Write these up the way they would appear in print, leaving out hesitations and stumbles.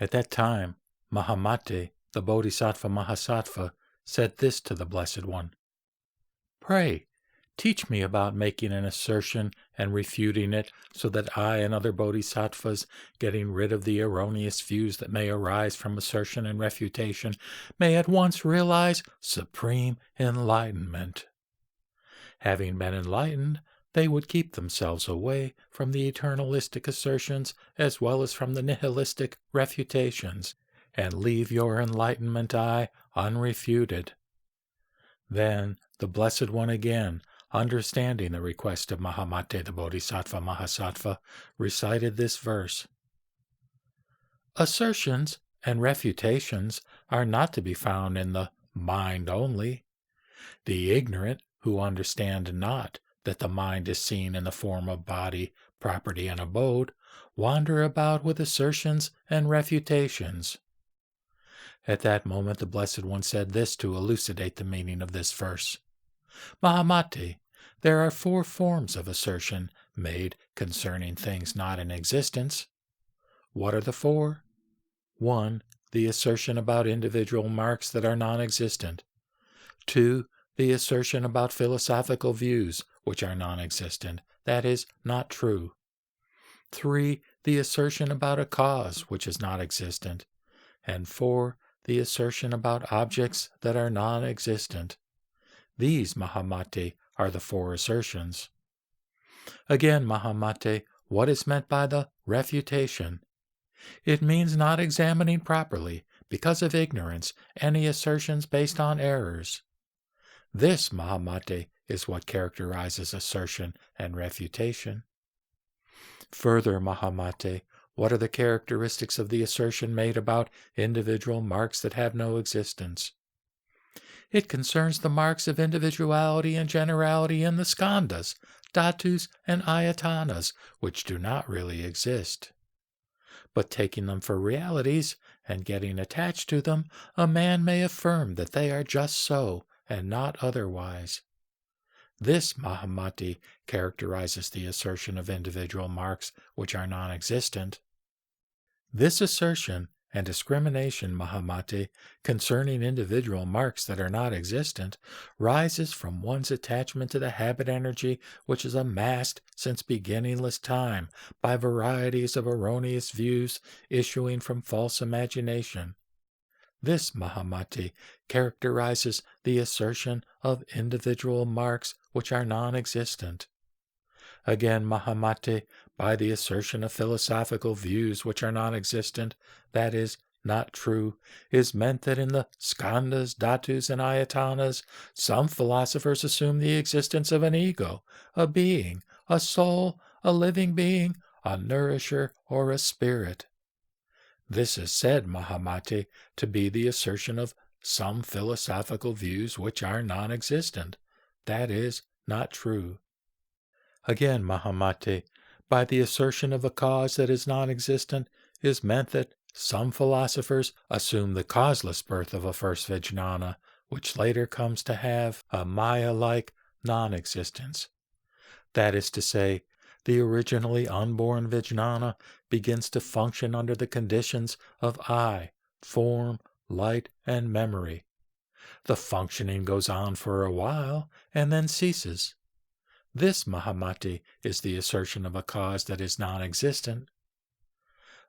At that time, Mahamate, the bodhisattva Mahasattva, said this to the Blessed One: "Pray, teach me about making an assertion and refuting it, so that I and other bodhisattvas, getting rid of the erroneous views that may arise from assertion and refutation, may at once realize supreme enlightenment. Having been enlightened, they would keep themselves away from the eternalistic assertions as well as from the nihilistic refutations, and leave your enlightenment eye unrefuted." Then the Blessed One again, understanding the request of Mahamate the Bodhisattva Mahasattva, recited this verse: "Assertions and refutations are not to be found in the mind only. The ignorant, who understand not that the mind is seen in the form of body, property, and abode, wander about with assertions and refutations." At that moment the Blessed One said this to elucidate the meaning of this verse: "Mahamate, there are 4 forms of assertion made concerning things not in existence." What are the 4? 1. The assertion about individual marks that are non-existent. 2. The assertion about philosophical views which are non-existent, that is, not true. 3. The assertion about a cause which is not existent. And 4. The assertion about objects that are non-existent. These, Mahamate, are the 4 assertions. Again, Mahamate, what is meant by the refutation? It means not examining properly, because of ignorance, any assertions based on errors. This, Mahamate, is what characterizes assertion and refutation. Further, Mahamate, what are the characteristics of the assertion made about individual marks that have no existence? It concerns the marks of individuality and generality in the skandhas, dhatus, and ayatanas, which do not really exist. But taking them for realities and getting attached to them, a man may affirm that they are just so and not otherwise. This, Mahamate, characterizes the assertion of individual marks which are non-existent. This assertion and discrimination, Mahamate, concerning individual marks that are not existent, rises from one's attachment to the habit energy which is amassed since beginningless time by varieties of erroneous views issuing from false imagination. This, Mahamate, characterizes the assertion of individual marks which are non-existent. Again, Mahamate, by the assertion of philosophical views which are non-existent, that is, not true, is meant that in the skandhas, dhatus, and ayatanas, some philosophers assume the existence of an ego, a being, a soul, a living being, a nourisher, or a spirit. This is said, Mahamate, to be the assertion of some philosophical views which are non-existent, that is, not true. Again, Mahamate, by the assertion of a cause that is non-existent is meant that some philosophers assume the causeless birth of a first vijnana, which later comes to have a Maya-like non-existence. That is to say, the originally unborn vijnana begins to function under the conditions of I, form, light, and memory. The functioning goes on for a while and then ceases. This, Mahamate, is the assertion of a cause that is non-existent.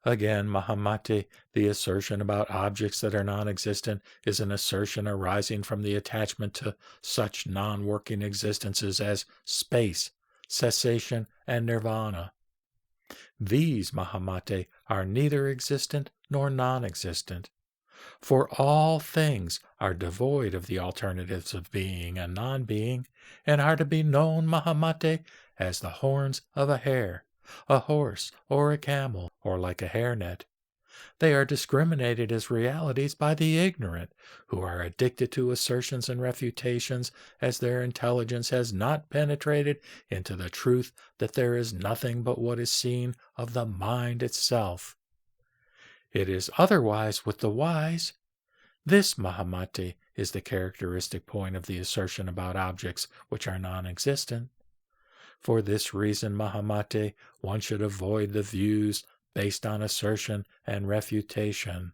Again, Mahamate, the assertion about objects that are non-existent is an assertion arising from the attachment to such non-working existences as space, cessation, and nirvana. These, Mahamate, are neither existent nor non-existent. For all things are devoid of the alternatives of being and non-being, and are to be known, Mahamate, as the horns of a hare, a horse, or a camel, or like a hairnet. They are discriminated as realities by the ignorant, who are addicted to assertions and refutations, as their intelligence has not penetrated into the truth that there is nothing but what is seen of the mind itself. It is otherwise with the wise. This, Mahamate, is the characteristic point of the assertion about objects which are non-existent. For this reason, Mahamate, one should avoid the views, based on assertion and refutation.